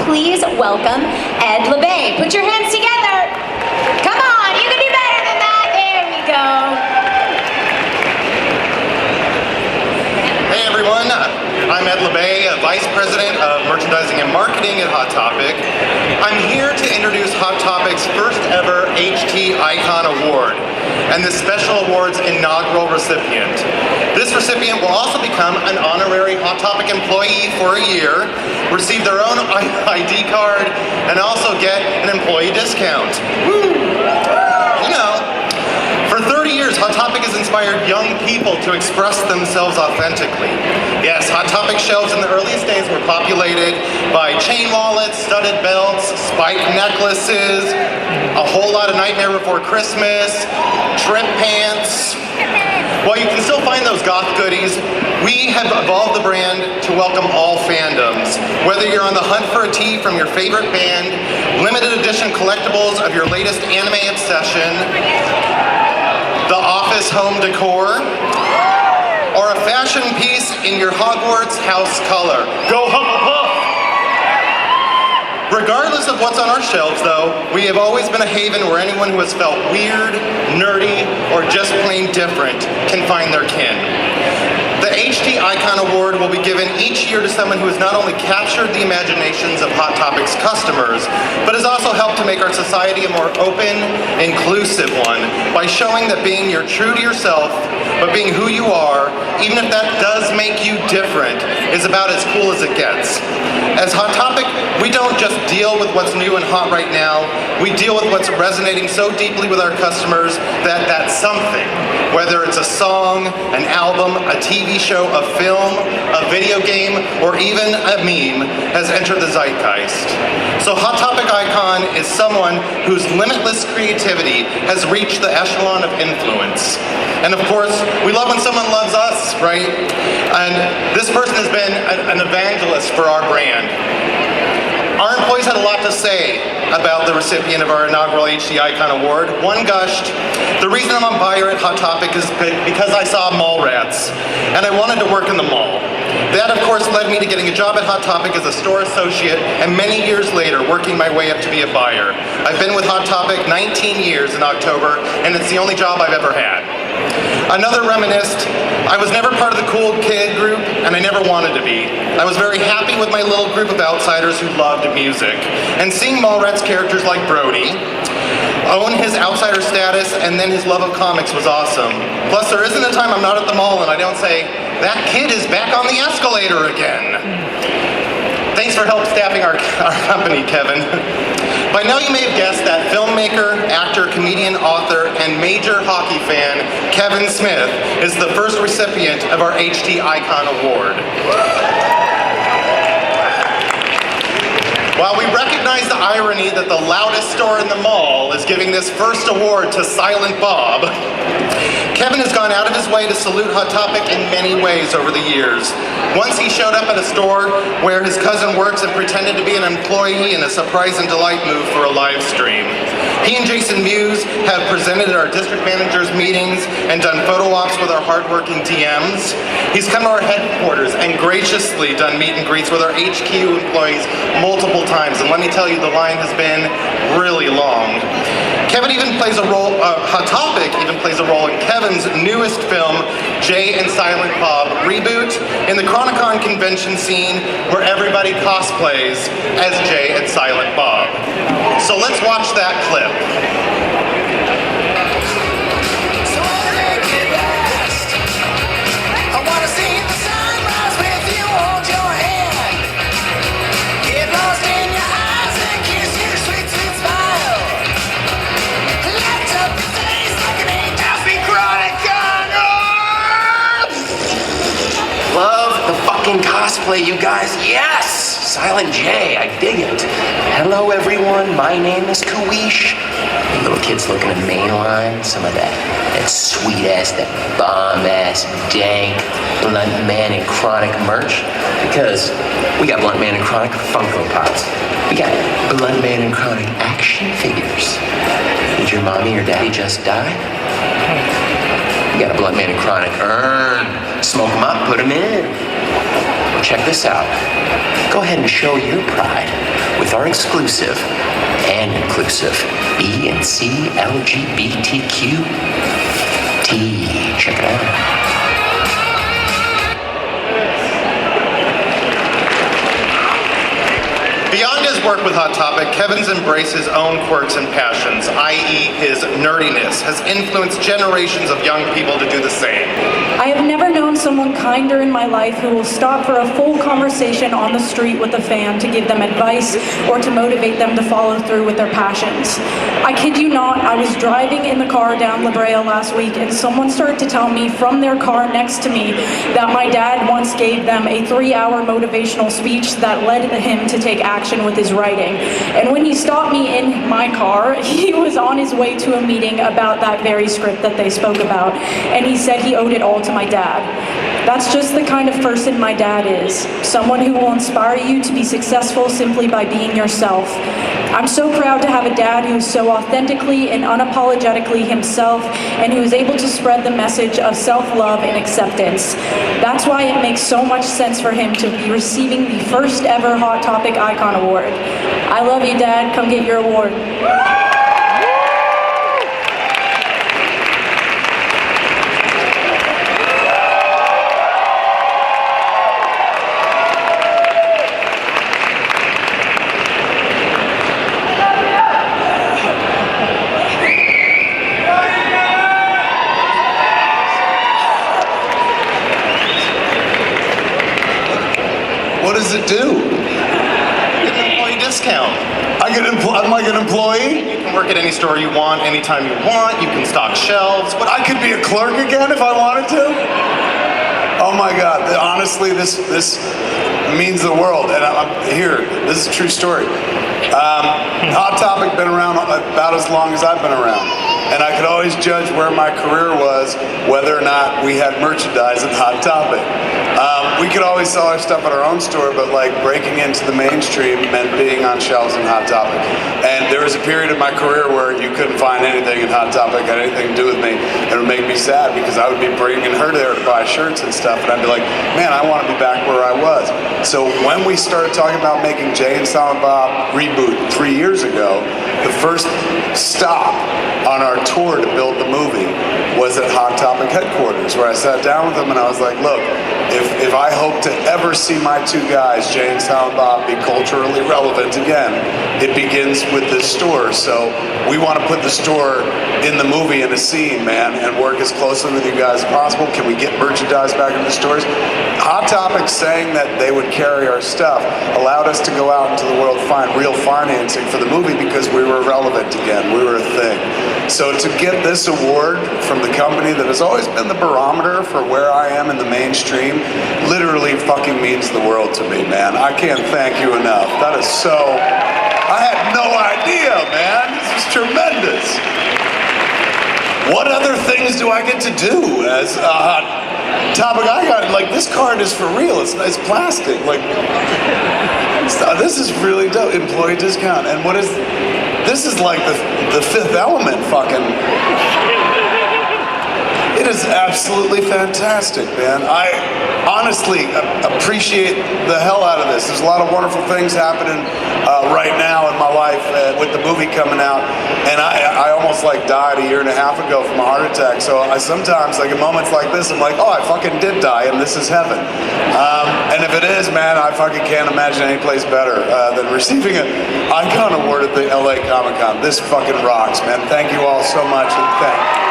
please welcome Ed LeBay. Put your hands together. Come on, you can do better than that. There we go. Hey everyone, I'm Ed LeBay, Vice President of Merchandising and Marketing at Hot Topic. I'm here to introduce Hot Topic's first ever HT Icon Award and the special award's inaugural recipient. This recipient will also become an honorary Hot Topic employee for a year, receive their own ID card, and also get an employee discount. Woo! You know, for 30 years, Hot Topic has inspired young people to express themselves authentically. Yes, Hot Topic shelves in the earliest days were populated by chain wallets, studded belts, spiked necklaces, a whole lot of Nightmare Before Christmas, trip pants. While you can still find those goth goodies, we have evolved the brand to welcome all fandoms. Whether you're on the hunt for a tee from your favorite band, limited edition collectibles of your latest anime obsession, the office home decor, or a fashion piece in your Hogwarts house color. Go Hufflepuff! Regardless of what's on our shelves though, we have always been a haven where anyone who has felt weird, nerdy, or just plain different can find their kin. The HT Icon Award will be given each year to someone who has not only captured the imaginations of Hot Topic's customers, but has also helped to make our society a more open, inclusive one by showing that being true to yourself, but being who you are, even if that does make you different, is about as cool as it gets. As Hot Topic, we don't just deal with what's new and hot right now, we deal with what's resonating so deeply with our customers that something, whether it's a song, an album, a TV show, a film, a video game, or even a meme, has entered the zeitgeist. So Hot Topic Icon is someone whose limitless creativity has reached the echelon of influence. And of course, we love when someone loves us, right? And this person has been an evangelist for our brand. Our employees had a lot to say about the recipient of our inaugural HT Icon Award. One gushed, "The reason I'm a buyer at Hot Topic is because I saw mall rats, and I wanted to work in the mall. That, of course, led me to getting a job at Hot Topic as a store associate, and many years later, working my way up to be a buyer. I've been with Hot Topic 19 years in October, and it's the only job I've ever had." Another reminisced, "I was never part of the cool kid group, and I never wanted to be. I was very happy with my little group of outsiders who loved music. And seeing Mallrats characters like Brody own his outsider status and then his love of comics was awesome. Plus, there isn't a time I'm not at the mall and I don't say, 'That kid is back on the escalator again.'" Thanks for help staffing our company, Kevin. By now you may have guessed that filmmaker, actor, comedian, author, and major hockey fan, Kevin Smith, is the first recipient of our HT Icon Award. While we recognize the irony that the loudest store in the mall is giving this first award to Silent Bob, Kevin has gone out of his way to salute Hot Topic in many ways over the years. Once he showed up at a store where his cousin works and pretended to be an employee in a surprise and delight move for a live stream. He and Jason Mewes have presented at our district managers' meetings and done photo ops with our hardworking DMs. He's come to our headquarters and graciously done meet and greets with our HQ employees multiple times, and let me tell you, the line has been really long. Kevin even plays a role, Hot Topic even plays a role in Kevin's newest film, Jay and Silent Bob Reboot, in the Chronicon convention scene where everybody cosplays as Jay and Silent Bob. So let's watch that clip. Cosplay, you guys. Yes! Silent J, I dig it. Hello, everyone. My name is Kawish. You little kids looking to mainline some of that sweet ass, that bomb ass, dank Blunt Man and Chronic merch? Because we got Blunt Man and Chronic Funko Pops. We got Blunt Man and Chronic action figures. Did your mommy or daddy just die? We got a Blunt Man and Chronic urn. Smoke them up, put them in. Check this out. Go ahead and show your pride with are exclusive and inclusive. E and C, LGBTQ, T. Check it out. Beyond his work with Hot Topic, Kevin's embraced his own quirks and passions, i.e. his nerdiness, has influenced generations of young people to do the same. I have never known someone kinder in my life who will stop for a full conversation on the street with a fan to give them advice or to motivate them to follow through with their passions. I kid you not, I was driving in the car down La Brea last week and someone started to tell me from their car next to me that my dad once gave them a 3-hour motivational speech that led him to take action with his writing. And when he stopped me in my car, he was on his way to a meeting about that very script that they spoke about. And he said he owed it all to my dad. That's just the kind of person my dad is. Someone who will inspire you to be successful simply by being yourself. I'm so proud to have a dad who is so authentically and unapologetically himself and who is able to spread the message of self-love and acceptance. That's why it makes so much sense for him to be receiving the first ever Hot Topic Icon Award. I love you, Dad. Come get your award. What does it do? You get an employee discount. I'm like an employee? You can work at any store you want, anytime you want. You can stock shelves. But I could be a clerk again if I wanted to? Oh my God, honestly, this means the world. And I'm here, this is a true story. Hot Topic been around about as long as I've been around. And I could always judge where my career was, whether or not we had merchandise at Hot Topic. We could always sell our stuff at our own store, but like breaking into the mainstream meant being on shelves in Hot Topic. And there was a period of my career where you couldn't find anything in Hot Topic that had anything to do with me. And it would make me sad because I would be bringing her there to buy shirts and stuff, and I'd be like, man, I want to be back where I was. So when we started talking about making Jay and Silent Bob reboot 3 years ago, the first stop on our tour to build the movie was at Hot Topic headquarters, where I sat down with them and I was like, look, if I hope to ever see my two guys, Jay and Silent Bob, be culturally relevant again, it begins with this store. So we want to put the store in the movie, in a scene, man, and work as closely with you guys as possible. Can we get merchandise back in the stores? Hot Topic saying that they would carry our stuff allowed us to go out into the world and find real financing for the movie because we were relevant again. We were a thing. So to get this award from the company that has always been the barometer for where I am in the mainstream literally fucking means the world to me, man. I can't thank you enough. That is so... I had no idea, man. This is tremendous. What other things do I get to do as a Hot Topic Icon? Like, this card is for real. It's plastic. Like, this is really dope. Employee discount. And what is... This is like the Fifth Element fucking... It is absolutely fantastic, man. I honestly appreciate the hell out of this. There's a lot of wonderful things happening right now in my life with the movie coming out. And I almost like died 1.5 years ago from a heart attack. So I sometimes, like in moments like this, I'm like, oh, I fucking did die and this is heaven. And if it is, man, I fucking can't imagine any place better than receiving an Icon Award at the LA Comic-Con. This fucking rocks, man. Thank you all so much. And